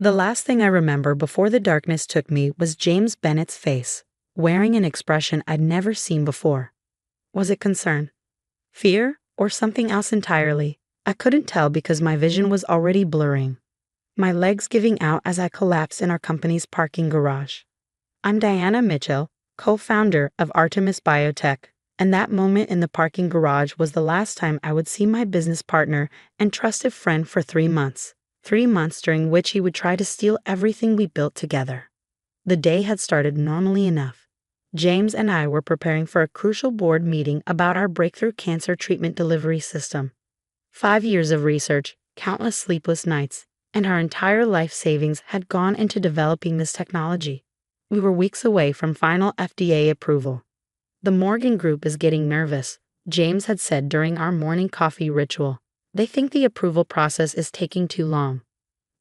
The last thing I remember before the darkness took me was James Bennett's face, wearing an expression I'd never seen before. Was it concern? Fear? Or something else entirely? I couldn't tell because my vision was already blurring, my legs giving out as I collapsed in our company's parking garage. I'm Diana Mitchell, co-founder of Artemis Biotech, and that moment in the parking garage was the last time I would see my business partner and trusted friend for 3 months. 3 months during which he would try to steal everything we built together. The day had started normally enough. James and I were preparing for a crucial board meeting about our breakthrough cancer treatment delivery system. 5 years of research, countless sleepless nights, and our entire life savings had gone into developing this technology. We were weeks away from final FDA approval. The Morgan Group is getting nervous, James had said during our morning coffee ritual. They think the approval process is taking too long.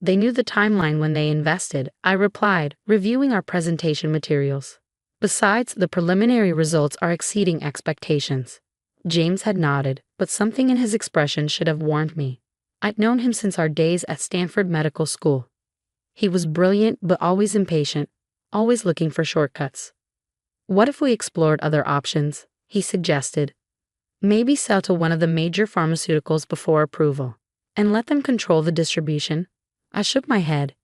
They knew the timeline when they invested, I replied, reviewing our presentation materials. Besides, the preliminary results are exceeding expectations. James had nodded, but something in his expression should have warned me. I'd known him since our days at Stanford Medical School. He was brilliant but always impatient, always looking for shortcuts. What if we explored other options? He suggested. Maybe sell to one of the major pharmaceuticals before approval, and let them control the distribution. I shook my head.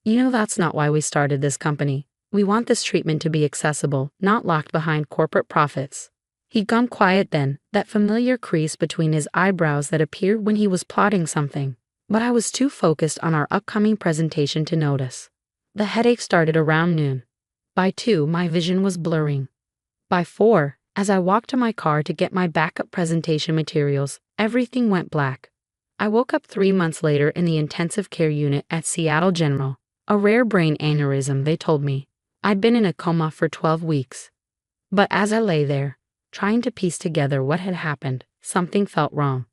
You know, that's not why we started this company. We want this treatment to be accessible, not locked behind corporate profits. He'd gone quiet then, that familiar crease between his eyebrows that appeared when he was plotting something. But I was too focused on our upcoming presentation to notice. The headache started around noon. By 2, my vision was blurring. By 4, as I walked to my car to get my backup presentation materials, everything went black. I woke up 3 months later in the intensive care unit at Seattle General. A rare brain aneurysm, they told me. I'd been in a coma for 12 weeks. But as I lay there, trying to piece together what had happened, something felt wrong.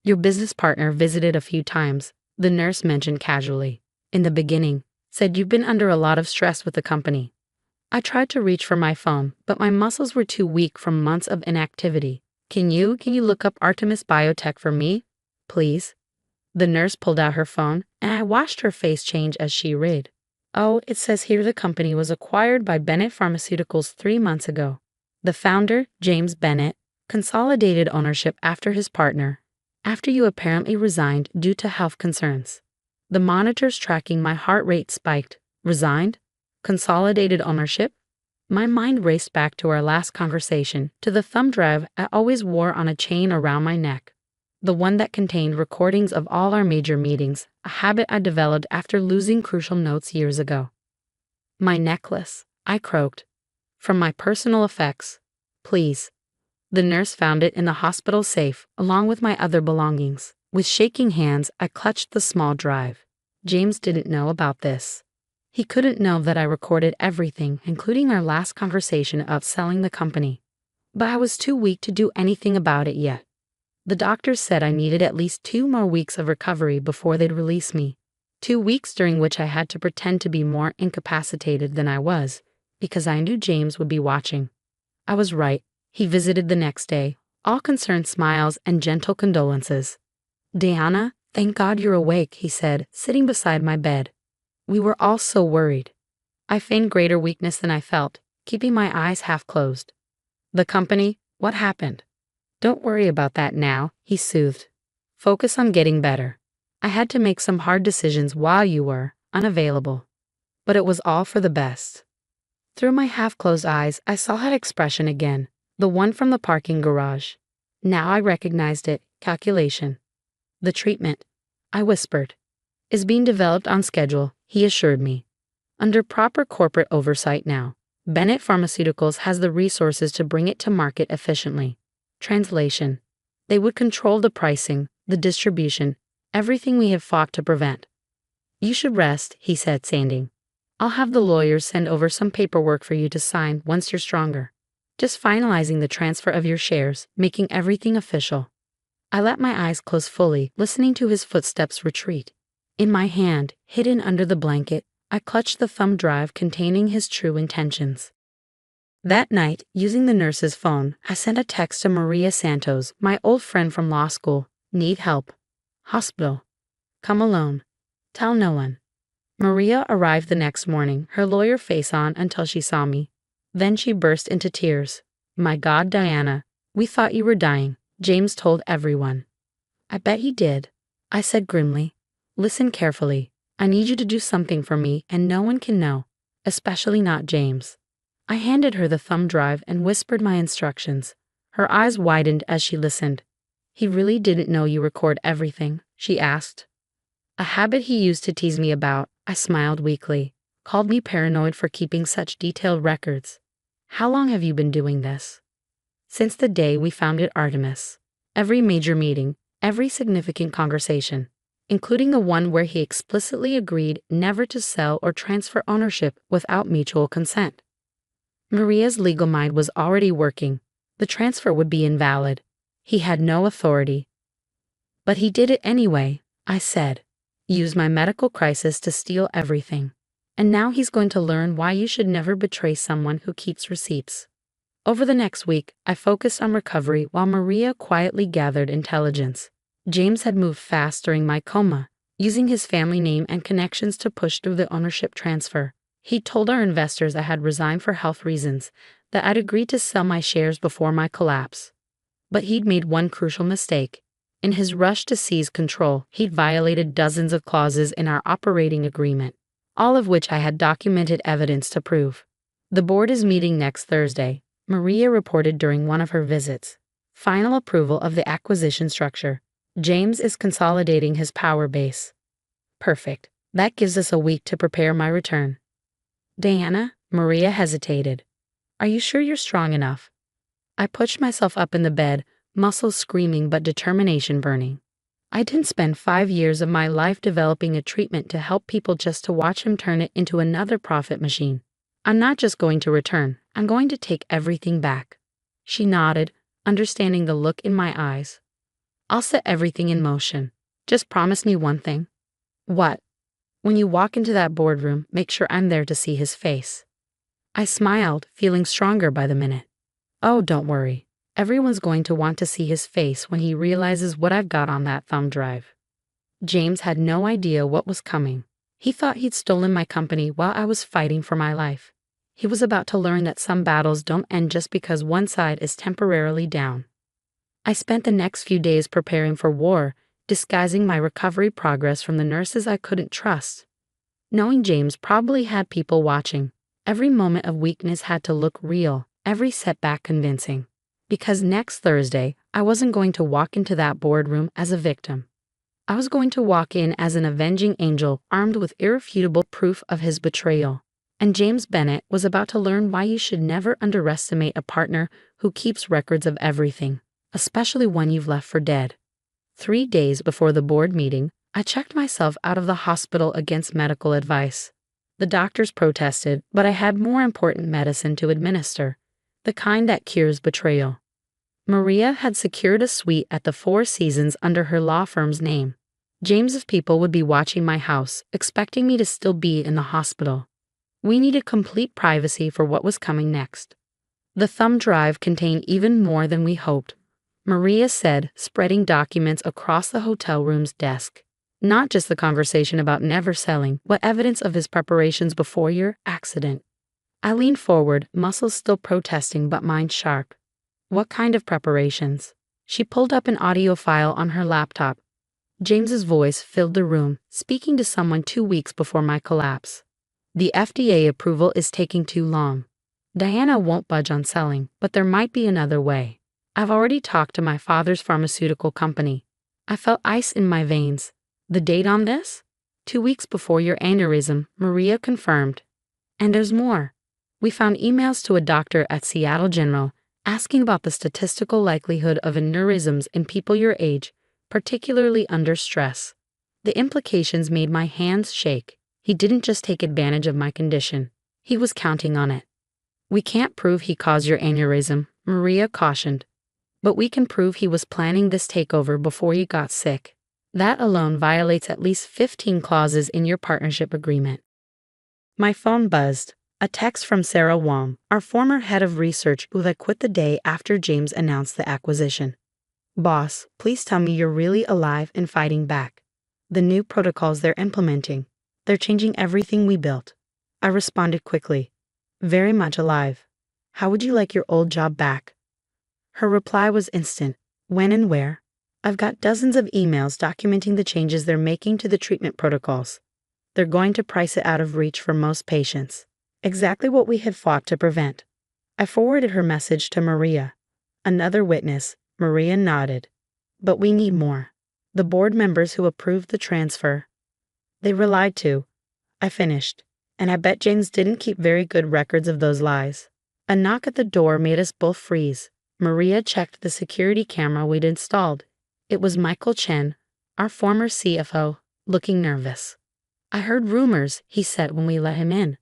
Your business partner visited a few times, the nurse mentioned casually. In the beginning, said you've been under a lot of stress with the company. I tried to reach for my phone, but my muscles were too weak from months of inactivity. Can you look up Artemis Biotech for me, please? The nurse pulled out her phone, and I watched her face change as she read. Oh, it says here the company was acquired by Bennett Pharmaceuticals 3 months ago. The founder, James Bennett, consolidated ownership after his partner, after you apparently resigned due to health concerns. The monitors tracking my heart rate spiked. Resigned? Consolidated ownership? My mind raced back to our last conversation, to the thumb drive I always wore on a chain around my neck. The one that contained recordings of all our major meetings, a habit I developed after losing crucial notes years ago. My necklace, I croaked. From my personal effects. Please. The nurse found it in the hospital safe, along with my other belongings. With shaking hands, I clutched the small drive. James didn't know about this. He couldn't know that I recorded everything, including our last conversation of selling the company. But I was too weak to do anything about it yet. The doctors said I needed at least 2 more weeks of recovery before they'd release me. 2 weeks during which I had to pretend to be more incapacitated than I was, because I knew James would be watching. I was right. He visited the next day, all concerned smiles and gentle condolences. Diana, thank God you're awake, he said, sitting beside my bed. We were all so worried. I feigned greater weakness than I felt, keeping my eyes half closed. The company, what happened? Don't worry about that now, he soothed. Focus on getting better. I had to make some hard decisions while you were unavailable. But it was all for the best. Through my half-closed eyes, I saw that expression again, the one from the parking garage. Now I recognized it, calculation. The treatment, I whispered, is being developed on schedule, he assured me. Under proper corporate oversight now, Bennett Pharmaceuticals has the resources to bring it to market efficiently. Translation. They would control the pricing, the distribution, everything we have fought to prevent. You should rest, he said, standing. I'll have the lawyers send over some paperwork for you to sign once you're stronger. Just finalizing the transfer of your shares, making everything official. I let my eyes close fully, listening to his footsteps retreat. In my hand, hidden under the blanket, I clutched the thumb drive containing his true intentions. That night, using the nurse's phone, I sent a text to Maria Santos, my old friend from law school. Need help. Hospital. Come alone. Tell no one. Maria arrived the next morning, her lawyer face on until she saw me. Then she burst into tears. "My God, Diana, we thought you were dying," James told everyone. "I bet he did," I said grimly. "Listen carefully. I need you to do something for me, and no one can know, especially not James." I handed her the thumb drive and whispered my instructions. Her eyes widened as she listened. "He really didn't know you record everything?" she asked. "A habit he used to tease me about," I smiled weakly. "Called me paranoid for keeping such detailed records." "How long have you been doing this?" "Since the day we founded Artemis. Every major meeting, every significant conversation, including the one where he explicitly agreed never to sell or transfer ownership without mutual consent." Maria's legal mind was already working. The transfer would be invalid. He had no authority. "But he did it anyway," I said. "Used my medical crisis to steal everything. And now he's going to learn why you should never betray someone who keeps receipts." Over the next week, I focused on recovery while Maria quietly gathered intelligence. James had moved fast during my coma, using his family name and connections to push through the ownership transfer. He told our investors I had resigned for health reasons, that I'd agreed to sell my shares before my collapse. But he'd made one crucial mistake. In his rush to seize control, he'd violated dozens of clauses in our operating agreement, all of which I had documented evidence to prove. "The board is meeting next Thursday," Maria reported during one of her visits. "Final approval of the acquisition structure. James is consolidating his power base." "Perfect. That gives us a week to prepare my return." "Diana," Maria hesitated. "Are you sure you're strong enough?" I pushed myself up in the bed, muscles screaming but determination burning. I didn't spend 5 years of my life developing a treatment to help people just to watch him turn it into another profit machine. "I'm not just going to return, I'm going to take everything back." She nodded, understanding the look in my eyes. "I'll set everything in motion. Just promise me one thing." "What?" "When you walk into that boardroom, make sure I'm there to see his face." I smiled, feeling stronger by the minute. "Oh, don't worry. Everyone's going to want to see his face when he realizes what I've got on that thumb drive." James had no idea what was coming. He thought he'd stolen my company while I was fighting for my life. He was about to learn that some battles don't end just because one side is temporarily down. I spent the next few days preparing for war, disguising my recovery progress from the nurses I couldn't trust. Knowing James probably had people watching, every moment of weakness had to look real, every setback convincing. Because next Thursday, I wasn't going to walk into that boardroom as a victim. I was going to walk in as an avenging angel armed with irrefutable proof of his betrayal. And James Bennett was about to learn why you should never underestimate a partner who keeps records of everything, especially one you've left for dead. 3 days before the board meeting, I checked myself out of the hospital against medical advice. The doctors protested, but I had more important medicine to administer, the kind that cures betrayal. Maria had secured a suite at the Four Seasons under her law firm's name. James's people would be watching my house, expecting me to still be in the hospital. We needed complete privacy for what was coming next. The thumb drive contained even more than we hoped, Maria said, spreading documents across the hotel room's desk. "Not just the conversation about never selling, but evidence of his preparations before your accident." I leaned forward, muscles still protesting but mind sharp. "What kind of preparations?" She pulled up an audio file on her laptop. James's voice filled the room, speaking to someone 2 weeks before my collapse. "The FDA approval is taking too long. Diana won't budge on selling, but there might be another way. I've already talked to my father's pharmaceutical company." I felt ice in my veins. "The date on this?" 2 weeks before your aneurysm," Maria confirmed. "And there's more. We found emails to a doctor at Seattle General asking about the statistical likelihood of aneurysms in people your age, particularly under stress. The implications made my hands shake. He didn't just take advantage of my condition. He was counting on it." "We can't prove he caused your aneurysm," Maria cautioned. "But we can prove he was planning this takeover before you got sick. That alone violates at least 15 clauses in your partnership agreement." My phone buzzed. A text from Sarah Wong, our former head of research who had quit the day after James announced the acquisition. "Boss, please tell me you're really alive and fighting back. The new protocols they're implementing. They're changing everything we built. I responded quickly. Very much alive. How would you like your old job back? Her reply was instant. When and where? I've got dozens of emails documenting the changes they're making to the treatment protocols. They're going to price it out of reach for most patients. Exactly what we had fought to prevent. I forwarded her message to Maria. Another witness. Maria nodded. But we need more. The board members who approved the transfer. They were lied to. I finished. And I bet James didn't keep very good records of those lies. A knock at the door made us both freeze. Maria checked the security camera we'd installed. It was Michael Chen, our former CFO, looking nervous. I heard rumors, he said when we let him in.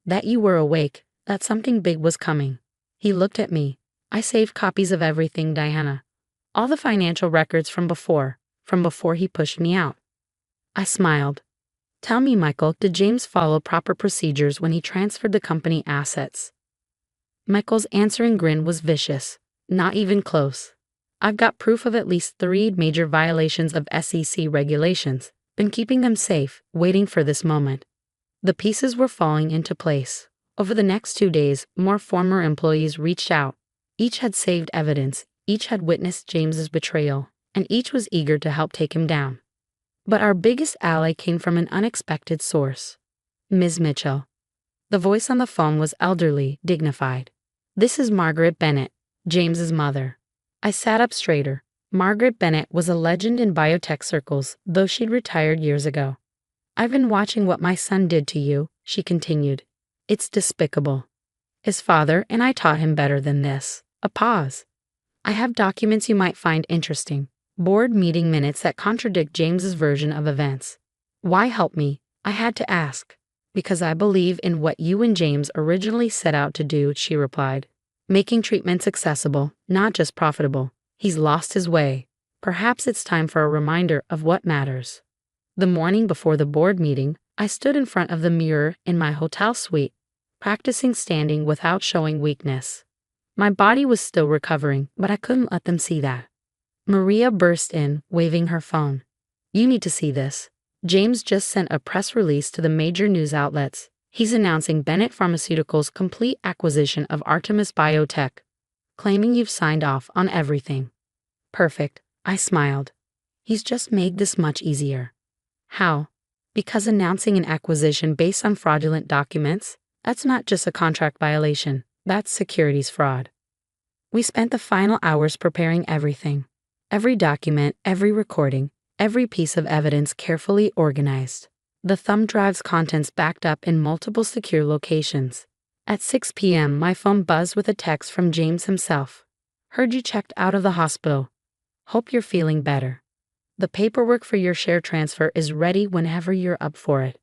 That you were awake, that something big was coming. He looked at me. I saved copies of everything, Diana. All the financial records from before he pushed me out. I smiled. Tell me, Michael, did James follow proper procedures when he transferred the company assets? Michael's answering grin was vicious. Not even close. I've got proof of at least 3 major violations of SEC regulations. Been keeping them safe, waiting for this moment. The pieces were falling into place. Over the next 2 days, more former employees reached out. Each had saved evidence, each had witnessed James's betrayal, and each was eager to help take him down. But our biggest ally came from an unexpected source. Ms. Mitchell. The voice on the phone was elderly, dignified. This is Margaret Bennett, James's mother. I sat up straighter. Margaret Bennett was a legend in biotech circles, though she'd retired years ago. I've been watching what my son did to you, she continued. It's despicable. His father and I taught him better than this. A pause. I have documents you might find interesting. Board meeting minutes that contradict James's version of events. Why help me? I had to ask. Because I believe in what you and James originally set out to do, she replied. Making treatments accessible, not just profitable. He's lost his way. Perhaps it's time for a reminder of what matters. The morning before the board meeting, I stood in front of the mirror in my hotel suite, practicing standing without showing weakness. My body was still recovering, but I couldn't let them see that. Maria burst in, waving her phone. You need to see this. James just sent a press release to the major news outlets. He's announcing Bennett Pharmaceuticals' complete acquisition of Artemis Biotech, claiming you've signed off on everything. Perfect, I smiled. He's just made this much easier. How? Because announcing an acquisition based on fraudulent documents, that's not just a contract violation, that's securities fraud. We spent the final hours preparing everything. Every document, every recording, every piece of evidence carefully organized. The thumb drive's contents backed up in multiple secure locations. At 6 p.m., my phone buzzed with a text from James himself. Heard you checked out of the hospital. Hope you're feeling better. The paperwork for your share transfer is ready whenever you're up for it.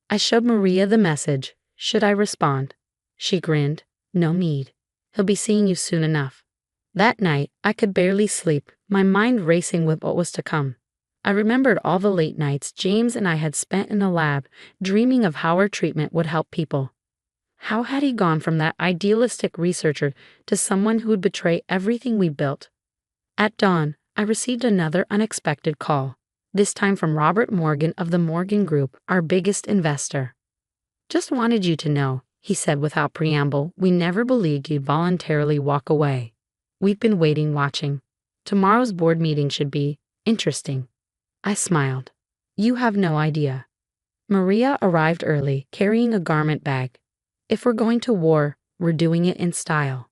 I showed Maria the message. Should I respond? She grinned. No need. He'll be seeing you soon enough. That night, I could barely sleep, my mind racing with what was to come. I remembered all the late nights James and I had spent in the lab, dreaming of how our treatment would help people. How had he gone from that idealistic researcher to someone who would betray everything we built? At dawn, I received another unexpected call, this time from Robert Morgan of the Morgan Group, our biggest investor. Just wanted you to know, he said without preamble, we never believed you'd voluntarily walk away. We've been waiting, watching. Tomorrow's board meeting should be interesting. I smiled. You have no idea. Maria arrived early, carrying a garment bag. If we're going to war, we're doing it in style.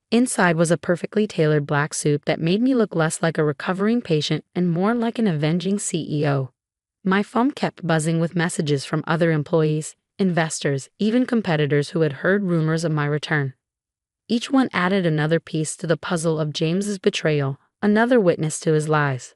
Inside was a perfectly tailored black suit that made me look less like a recovering patient and more like an avenging CEO. My phone kept buzzing with messages from other employees, investors, even competitors who had heard rumors of my return. Each one added another piece to the puzzle of James's betrayal, another witness to his lies.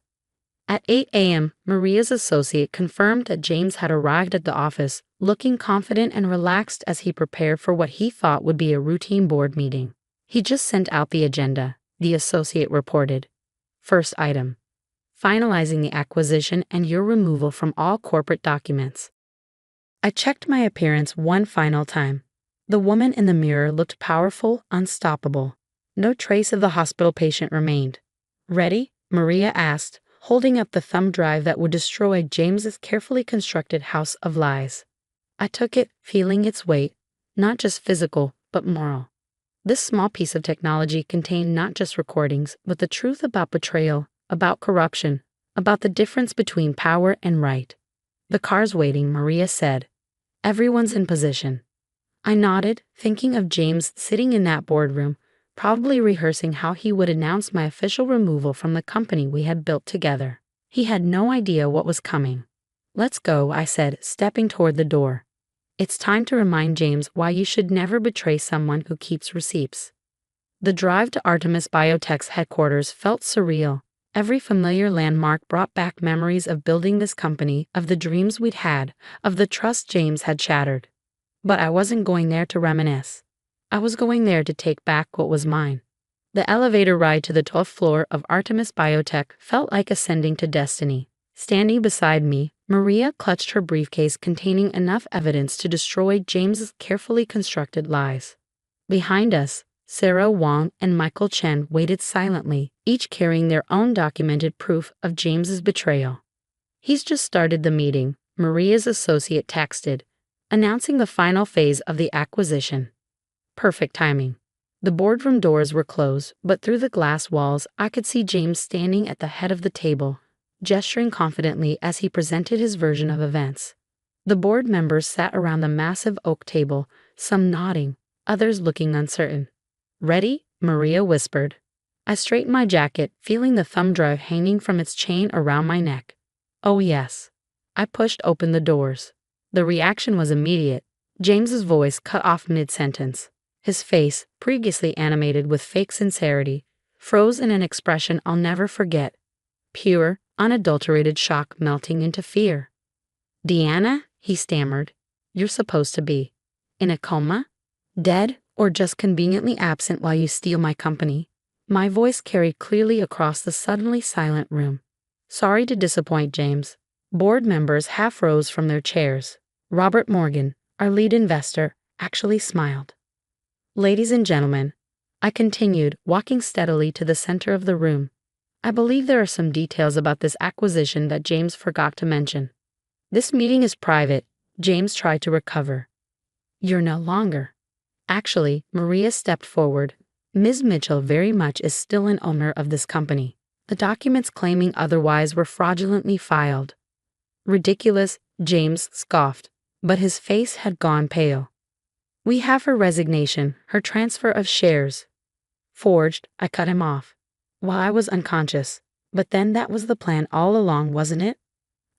At 8 a.m., Maria's associate confirmed that James had arrived at the office, looking confident and relaxed as he prepared for what he thought would be a routine board meeting. He just sent out the agenda, the associate reported. First item: finalizing the acquisition and your removal from all corporate documents. I checked my appearance one final time. The woman in the mirror looked powerful, unstoppable. No trace of the hospital patient remained. Ready? Maria asked, holding up the thumb drive that would destroy James's carefully constructed house of lies. I took it, feeling its weight, not just physical, but moral. This small piece of technology contained not just recordings, but the truth about betrayal, about corruption, about the difference between power and right. "The car's waiting," Maria said. "Everyone's in position." I nodded, thinking of James sitting in that boardroom, probably rehearsing how he would announce my official removal from the company we had built together. He had no idea what was coming. "Let's go," I said, stepping toward the door. "It's time to remind James why you should never betray someone who keeps receipts." The drive to Artemis Biotech's headquarters felt surreal. Every familiar landmark brought back memories of building this company, of the dreams we'd had, of the trust James had shattered. But I wasn't going there to reminisce. I was going there to take back what was mine. The elevator ride to the 12th floor of Artemis Biotech felt like ascending to destiny. Standing beside me, Maria clutched her briefcase containing enough evidence to destroy James's carefully constructed lies. Behind us, Sarah Wong and Michael Chen waited silently, each carrying their own documented proof of James's betrayal. "He's just started the meeting," Maria's associate texted, announcing the final phase of the acquisition. Perfect timing. The boardroom doors were closed, but through the glass walls I could see James standing at the head of the table, gesturing confidently as he presented his version of events. The board members sat around the massive oak table, some nodding, others looking uncertain. "Ready?" Maria whispered. I straightened my jacket, feeling the thumb drive hanging from its chain around my neck. "Oh yes." I pushed open the doors. The reaction was immediate. James's voice cut off mid-sentence. His face, previously animated with fake sincerity, froze in an expression I'll never forget. Pure, unadulterated shock melting into fear. "Deanna," he stammered, "you're supposed to be in a coma? Dead, or just conveniently absent while you steal my company?" My voice carried clearly across the suddenly silent room. "Sorry to disappoint, James." Board members half rose from their chairs. Robert Morgan, our lead investor, actually smiled. "Ladies and gentlemen," I continued, walking steadily to the center of the room, "I believe there are some details about this acquisition that James forgot to mention. This meeting is private." James tried to recover. "You're no longer." Actually, Maria stepped forward. "Ms. Mitchell very much is still an owner of this company. The documents claiming otherwise were fraudulently filed." "Ridiculous," James scoffed, but his face had gone pale. "We have her resignation, her transfer of shares." "Forged," I cut him off, while I was unconscious. "But then that was the plan all along, wasn't it?"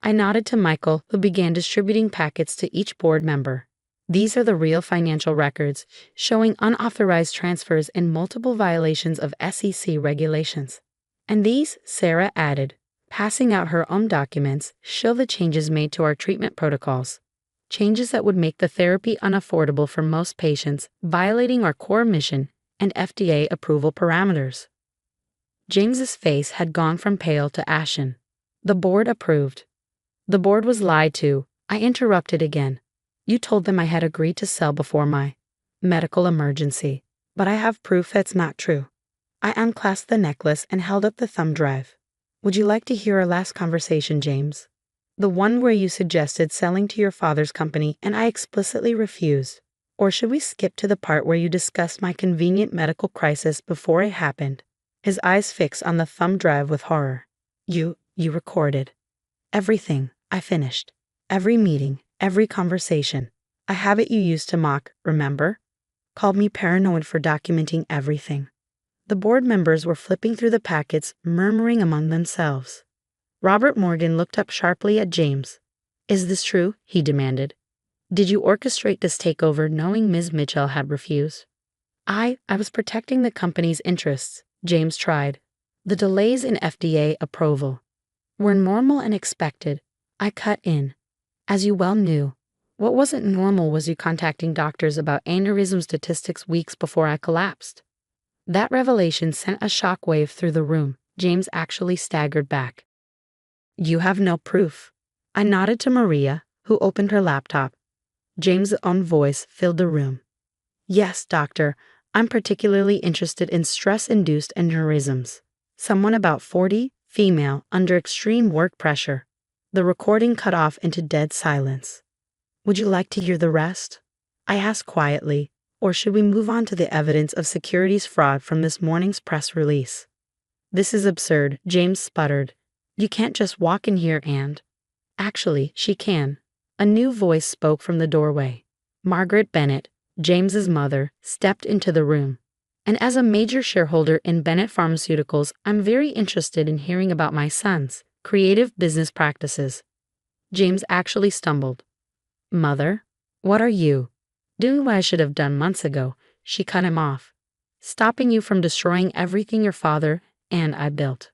I nodded to Michael, who began distributing packets to each board member. "These are the real financial records, showing unauthorized transfers and multiple violations of SEC regulations. And these," Sarah added, passing out her own documents, "show the changes made to our treatment protocols. Changes that would make the therapy unaffordable for most patients, violating our core mission and FDA approval parameters." James's face had gone from pale to ashen. "The board approved." "The board was lied to," I interrupted again. "You told them I had agreed to sell before my medical emergency. But I have proof that's not true." I unclasped the necklace and held up the thumb drive. "Would you like to hear our last conversation, James? The one where you suggested selling to your father's company and I explicitly refused. Or should we skip to the part where you discussed my convenient medical crisis before it happened?" His eyes fixed on the thumb drive with horror. You recorded." "Everything," I finished. "Every meeting, every conversation. A habit you used to mock, remember? Called me paranoid for documenting everything." The board members were flipping through the packets, murmuring among themselves. Robert Morgan looked up sharply at James. "Is this true?" he demanded. "Did you orchestrate this takeover knowing Ms. Mitchell had refused?" I was protecting the company's interests," James tried. "The delays in FDA approval were normal and expected." I cut in. "As you well knew, what wasn't normal was you contacting doctors about aneurysm statistics weeks before I collapsed." That revelation sent a shockwave through the room. James actually staggered back. "You have no proof." I nodded to Maria, who opened her laptop. James' own voice filled the room. "Yes, doctor, I'm particularly interested in stress-induced aneurysms. Someone about 40, female, under extreme work pressure. The recording cut off into dead silence. Would you like to hear the rest? I asked quietly, or should we move on to the evidence of securities fraud from this morning's press release? This is absurd, James sputtered. You can't just walk in here and... Actually, she can. A new voice spoke from the doorway. Margaret Bennett, James's mother, stepped into the room. And as a major shareholder in Bennett Pharmaceuticals, I'm very interested in hearing about my son's creative business practices. James actually stumbled. Mother, what are you doing? What I should have done months ago, she cut him off. Stopping you from destroying everything your father and I built.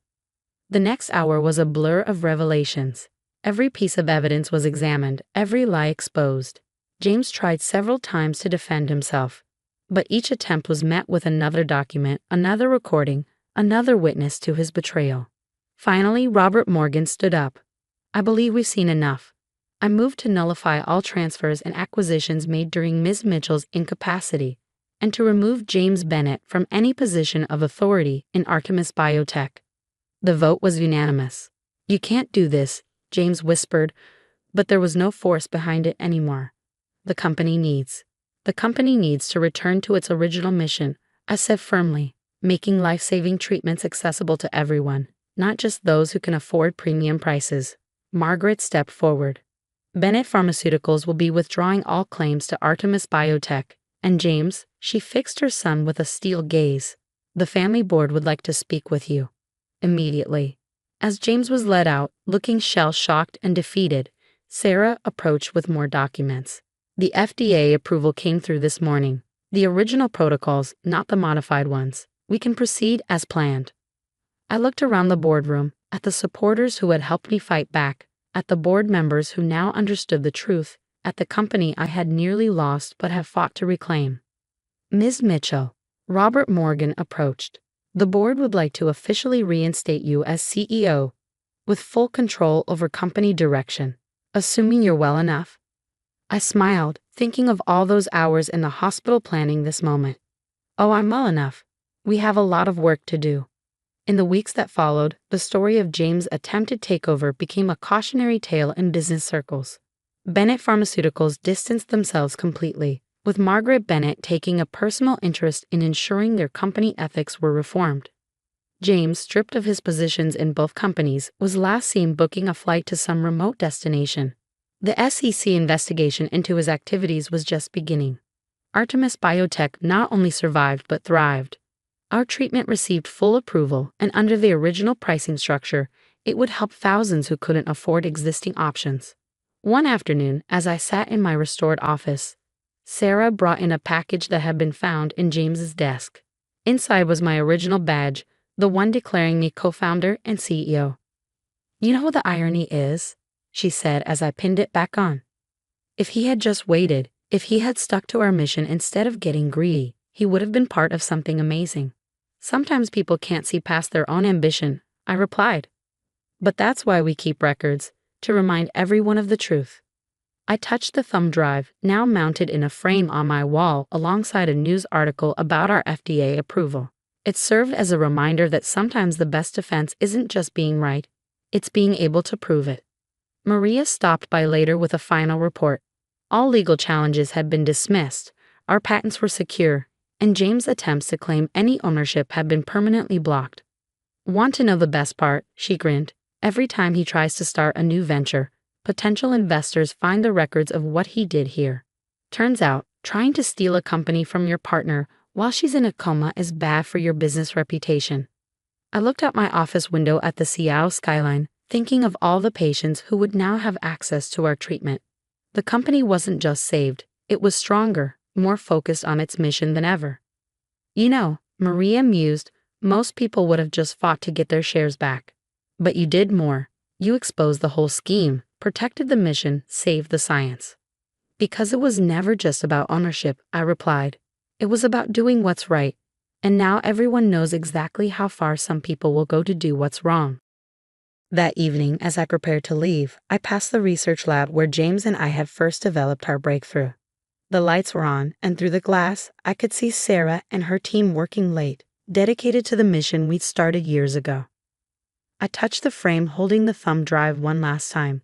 The next hour was a blur of revelations. Every piece of evidence was examined, every lie exposed. James tried several times to defend himself, but each attempt was met with another document, another recording, another witness to his betrayal. Finally, Robert Morgan stood up. I believe we've seen enough. I moved to nullify all transfers and acquisitions made during Ms. Mitchell's incapacity, and to remove James Bennett from any position of authority in Artemis Biotech. The vote was unanimous. You can't do this, James whispered, but there was no force behind it anymore. The company needs to return to its original mission, I said firmly, making life-saving treatments accessible to everyone, not just those who can afford premium prices. Margaret stepped forward. Bennett Pharmaceuticals will be withdrawing all claims to Artemis Biotech, and James, she fixed her son with a steel gaze. The family board would like to speak with you. Immediately. As James was led out, looking shell-shocked and defeated, Sarah approached with more documents. The FDA approval came through this morning. The original protocols, not the modified ones. We can proceed as planned. I looked around the boardroom, at the supporters who had helped me fight back, at the board members who now understood the truth, at the company I had nearly lost but have fought to reclaim. Ms. Mitchell, Robert Morgan approached. The board would like to officially reinstate you as CEO, with full control over company direction, assuming you're well enough. I smiled, thinking of all those hours in the hospital planning this moment. Oh, I'm well enough. We have a lot of work to do. In the weeks that followed, the story of James' attempted takeover became a cautionary tale in business circles. Bennett Pharmaceuticals distanced themselves completely, with Margaret Bennett taking a personal interest in ensuring their company ethics were reformed. James, stripped of his positions in both companies, was last seen booking a flight to some remote destination. The SEC investigation into his activities was just beginning. Artemis Biotech not only survived but thrived. Our treatment received full approval, and under the original pricing structure, it would help thousands who couldn't afford existing options. One afternoon, as I sat in my restored office, Sarah brought in a package that had been found in James's desk. Inside was my original badge, the one declaring me co-founder and CEO. You know what the irony is? She said as I pinned it back on. If he had just waited, if he had stuck to our mission instead of getting greedy, he would have been part of something amazing. Sometimes people can't see past their own ambition, I replied. But that's why we keep records, to remind everyone of the truth. I touched the thumb drive, now mounted in a frame on my wall alongside a news article about our FDA approval. It served as a reminder that sometimes the best defense isn't just being right, it's being able to prove it. Maria stopped by later with a final report. All legal challenges had been dismissed, our patents were secure, and James' attempts to claim any ownership had been permanently blocked. Want to know the best part? She grinned. Every time he tries to start a new venture, potential investors find the records of what he did here. Turns out, trying to steal a company from your partner while she's in a coma is bad for your business reputation. I looked out my office window at the Seattle skyline, thinking of all the patients who would now have access to our treatment. The company wasn't just saved, it was stronger, more focused on its mission than ever. You know, Maria mused, most people would have just fought to get their shares back. But you did more. You exposed the whole scheme, protected the mission, saved the science. Because it was never just about ownership, I replied. It was about doing what's right, and now everyone knows exactly how far some people will go to do what's wrong. That evening, as I prepared to leave, I passed the research lab where James and I had first developed our breakthrough. The lights were on, and through the glass, I could see Sarah and her team working late, dedicated to the mission we'd started years ago. I touched the frame holding the thumb drive one last time.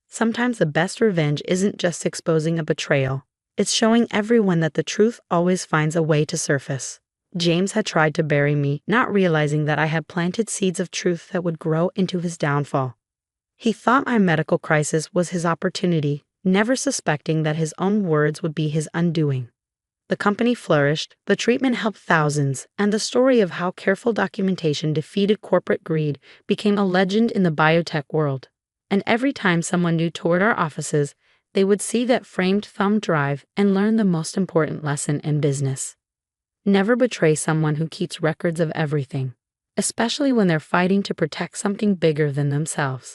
Sometimes the best revenge isn't just exposing a betrayal, it's showing everyone that the truth always finds a way to surface. James had tried to bury me, not realizing that I had planted seeds of truth that would grow into his downfall. He thought my medical crisis was his opportunity, never suspecting that his own words would be his undoing. The company flourished, the treatment helped thousands, and the story of how careful documentation defeated corporate greed became a legend in the biotech world. And every time someone new toured our offices, they would see that framed thumb drive and learn the most important lesson in business. Never betray someone who keeps records of everything, especially when they're fighting to protect something bigger than themselves.